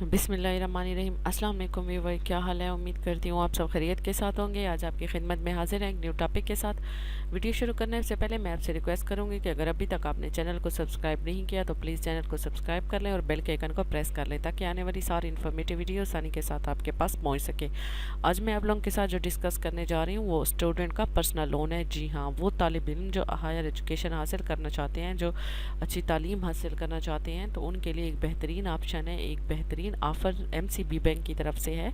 बिस्मिल्लाहिर्रहमानिर्रहीम। अस्सलाम वालेकुम व्यूअर, क्या हाल है? उम्मीद करती हूँ आप सब खैरियत के साथ होंगे। आज आपकी खिदमत में हाजिर हैं एक न्यू टॉपिक के साथ। वीडियो शुरू करने से पहले मैं आपसे रिक्वेस्ट करूँगी कि अगर अभी तक आपने चैनल को सब्सक्राइब नहीं किया तो प्लीज़ चैनल को सब्सक्राइब कर लें और बेल के आइकन को प्रेस कर लें ताकि आने वाली सारी इन्फॉर्मेटिव वीडियो आसानी के साथ आपके पास पहुँच सके। आज मैं आप लोगों के साथ जो डिस्कस करने जा रही हूँ वो स्टूडेंट का पर्सनल लोन है। जी हाँ, वो तालिब इल्म जो हायर एजुकेशन हासिल करना चाहते हैं, जो अच्छी तालीम हासिल करना चाहते हैं, तो उनके लिए एक बेहतरीन ऑप्शन है, एक बेहतरीन ऑफ़र एमसीबी बैंक की तरफ से है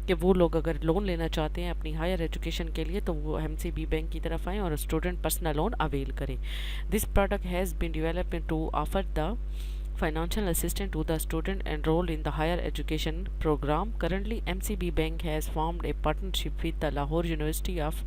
कि वो लोग अगर लोन लेना चाहते हैं अपनी हायर एजुकेशन के लिए तो वो एमसीबी बैंक की तरफ आएँ और स्टूडेंट पर्सनल लोन अवेल करें। This product has been developed to offer the financial assistance to the student enrolled in the higher education program. Currently, MCB Bank has formed a partnership with the Lahore University of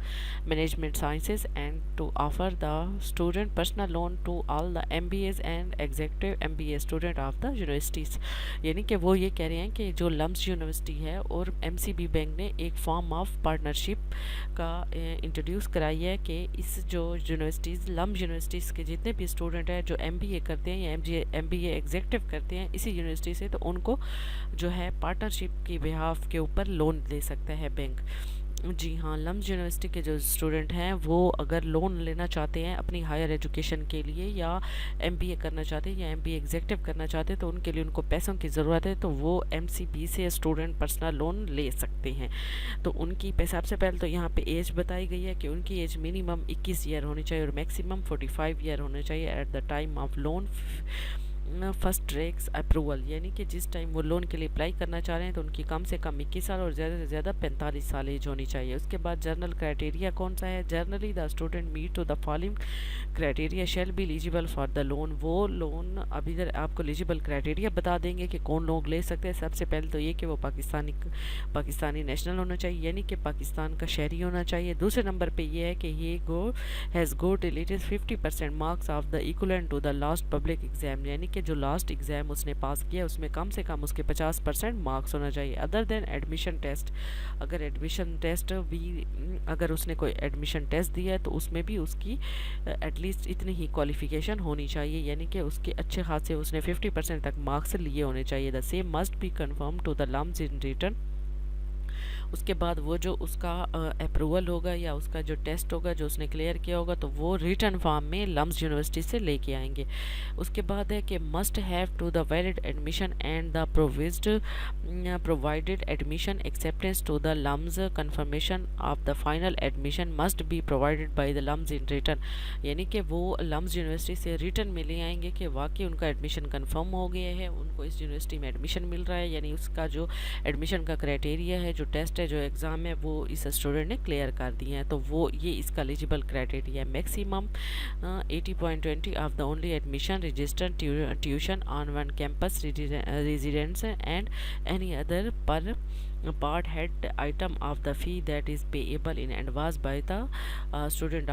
Management Sciences and to offer the student personal loan to all the MBAs and executive MBA student of the universities. यानी कि वो ये कह रहे हैं कि जो lumps university है और MCB बैंक ने एक फॉर्म ऑफ पार्टनरशिप का इंट्रोड्यूस कराई है कि इस जो यूनिवर्सिटीज़ लम्स यूनिवर्सिटीज़ के जितने भी स्टूडेंट हैं जो MBA करते हैं या MBA एग्जेक्टिव करते हैं इसी यूनिवर्सिटी से, तो उनको जो है पार्टनरशिप की बिहाफ के ऊपर लोन दे सकता है बैंक। जी हाँ, लम्स यूनिवर्सिटी के जो स्टूडेंट हैं वो अगर लोन लेना चाहते हैं अपनी हायर एजुकेशन के लिए या MBA करना चाहते हैं या MBA एग्जेक्टिव करना चाहते हैं तो उनके लिए उनको पैसों की ज़रूरत है, तो वो MCB से स्टूडेंट पर्सनल लोन ले सकते हैं। तो उनकी सबसे पहले तो यहाँ पे एज बताई गई है कि उनकी एज मिनिमम 21 ईयर होनी चाहिए और मैक्सिमम 45 ईयर होने चाहिए at the time of loan first tracks approval, यानी कि जिस टाइम वो लोन के लिए अप्लाई करना चाह रहे हैं तो उनकी कम से कम 21 साल और ज़्यादा से ज़्यादा 45 साल एज होनी चाहिए। उसके बाद जर्नल क्राइटेरिया कौन सा है? Generally the student meet to the following criteria shall be eligible for the loan. वो लोन अभी इधर आपको एलिजिबल क्राइटेरिया बता देंगे कि कौन लोग ले सकते हैं। सबसे पहले तो ये कि वो पाकिस्तानी नेशनल होना चाहिए, यानी कि पाकिस्तान का शहरी होना चाहिए। दूसरे नंबर पर यह है कि ये has got at least 50% marks of the equivalent to the last public exam, यानी कि जो लास्ट एग्ज़ाम उसने पास किया उसमें कम से कम उसके 50% मार्क्स होना चाहिए। अदर देन एडमिशन टेस्ट, अगर एडमिशन टेस्ट भी अगर उसने कोई एडमिशन टेस्ट दिया है तो उसमें भी उसकी एटलीस्ट इतनी ही क्वालिफिकेशन होनी चाहिए, यानी कि उसके अच्छे खासे उसने 50% तक मार्क्स लिए होने चाहिए। The same must be confirm to the LUMS in return. उसके बाद वो जो उसका अप्रूवल होगा या उसका जो टेस्ट होगा जो उसने क्लियर किया होगा तो वो रिटर्न फॉर्म में लम्स यूनिवर्सिटी से लेके आएंगे। उसके बाद है कि must have to the valid admission and the provided admission acceptance to the LUMS confirmation of the final admission must be provided by the LUMS in return, यानी कि वो लम्स यूनिवर्सिटी से रिटर्न में ले आएंगे कि वाकई उनका एडमिशन कंफर्म हो गया है, उनको इस यूनिवर्सिटी में एडमिशन मिल रहा है, यानी उसका जो एडमिशन का क्राइटेरिया है, जो टेस्ट है, जो एग्ज़ाम है वो इस स्टूडेंट ने क्लियर कर दिए हैं, तो वो ये इसका एलिजिबल क्राइटेरिया है। Maximum 80.20 of the only admission registered tuition on one campus residence and any other पर part head item of the fee that is payable in advance by the student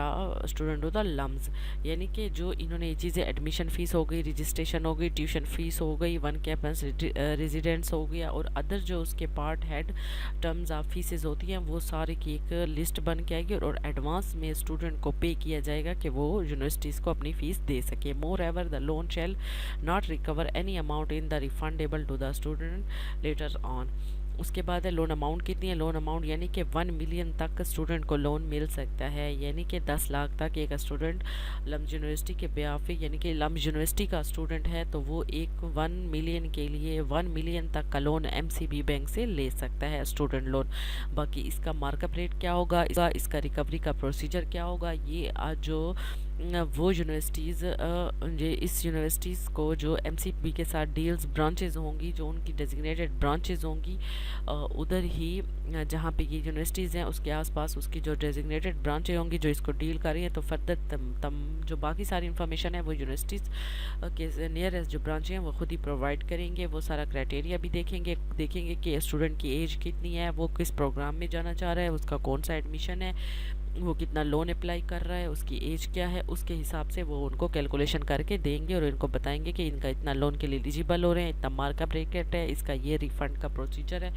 to the LUMS, यानी कि जो इन्होंने ये चीज़ें admission fees हो गई, registration हो गई, ट्यूशन फ़ीस हो गई, वन कैंपस रेजिडेंस हो गया और अदर जो उसके part head terms of faeces होती हैं वो सारे की एक लिस्ट बन के आएगी और एडवांस में स्टूडेंट को पे किया जाएगा कि वो यूनिवर्सिटीज़ को अपनी फ़ीस दे सके। Moreover the loan shall not recover any amount in the refundable to the student later on. उसके बाद है लोन अमाउंट कितनी है? लोन अमाउंट यानी कि 1 मिलियन तक स्टूडेंट को लोन मिल सकता है, यानी कि 10 लाख तक एक स्टूडेंट लम्स यूनिवर्सिटी के बिहाफ़, यानी कि लम्स यूनिवर्सिटी का स्टूडेंट है तो वो एक 1 मिलियन के लिए 1 मिलियन तक का लोन MCB बैंक से ले सकता है स्टूडेंट लोन। बाकी इसका मार्कअप रेट क्या होगा, इसका रिकवरी का प्रोसीजर क्या होगा, ये आज जो वो यूनिवर्सिटीज़ इस यूनिवर्सिटीज़ को जो MCB के साथ डील्स ब्रांचेज़ होंगी, जो उनकी डेजिग्नेटेड ब्रांचेज़ होंगी उधर ही जहाँ पे ये यूनिवर्सिटीज़ हैं उसके आसपास उसकी जो डेजिग्नेटेड ब्रांचें होंगी जो इसको डील कर रही हैं, तो फर्दर जो बाकी सारी इन्फॉर्मेशन है वो यूनिवर्सिटीज़ के नियरेस्ट जो ब्रांचें हैं वो खुद ही प्रोवाइड करेंगे। वो सारा क्राइटेरिया भी देखेंगे कि स्टूडेंट की एज कितनी है, वो किस प्रोग्राम में जाना चाह रहा है, उसका कौन सा एडमिशन है, वो कितना लोन अप्लाई कर रहा है, उसकी एज क्या है, उसके हिसाब से वो उनको कैलकुलेशन करके देंगे और इनको बताएंगे कि इनका इतना लोन के लिए एलिजिबल हो रहे हैं, इतना मार्कअप रेट है, इसका ये रिफ़ंड का प्रोसीजर है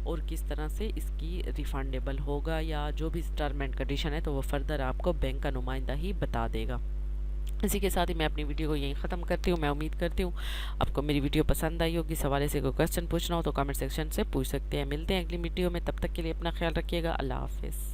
और किस तरह से इसकी रिफ़ंडेबल होगा या जो भी टर्म एंड कंडीशन है तो वो फर्दर आपको बैंक का नुमाइंदा ही बता देगा। इसी के साथ ही मैं अपनी वीडियो को यहीं ख़त्म करती हूँ। मैं उम्मीद करती हूँ आपको मेरी वीडियो पसंद आई होगी। इस हवाले से कोई क्वेश्चन पूछना हो तो कमेंट सेक्शन से पूछ सकते हैं। मिलते हैं अगली वीडियो में, तब तक के लिए अपना ख्याल रखिएगा। अल्लाह हाफ़िज़।